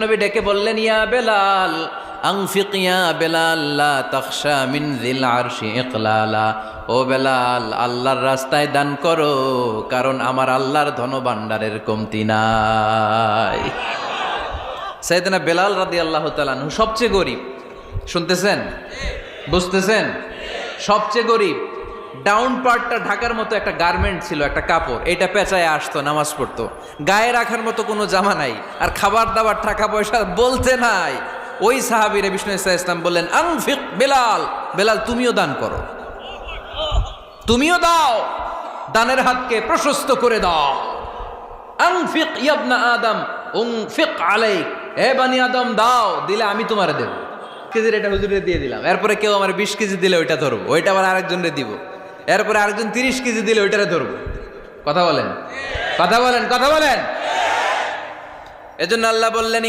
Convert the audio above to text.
নবী ডেকে বললেন, ইয়া বেলাল আনফিক ইয়া বেলাল লা তাখশা মিন যিল আরশি ইকলালা। ও বেলাল, আল্লাহর রাস্তায় দান করো, কারণ আমার আল্লাহর ধনভাণ্ডারের কমতি নাই। সাইয়েদনা বেলাল রাদিয়াল্লাহু তাআলা আনহু সবচেয়ে গরিব। শুনতেছেন? বুঝতেছেন? সবচেয়ে গরিব। ডাউন পার্টটা ঢাকার মতো একটা গার্মেন্ট ছিল, একটা কাপড়, এটা পেঁচায় আসতো, নামাজ পড়তো। গায়ে রাখার মতো কোনো জামা নাই, আর খাবার দাবার টাকা পয়সা বলতে নাই। ওই সাহাবীরে বিষ্ণু ইসলাম বললেন, আনফিক বেলাল, বেলাল তুমিও দান করো, তুমিও দাও, দানের হাতকে প্রশস্ত করে দাও। আনফিক ইবনা আদম উনফিক আলাইক, হে বানি আদম দাও, দিলে আমি তোমারে দেব। কেজির এটা হুজুরে দিয়ে দিলাম, এরপরে কেউ আমার 20 কেজি দিলে ওইটা ধরবো, ওইটা আবার আরেকজনরে দিব, এরপরে আরেকজন 30 কেজি দিলে ওইটারে ধরবো। কথা বলেন, কথা বলেন, কথা বলেন। এজন্য আল্লাহ বললেন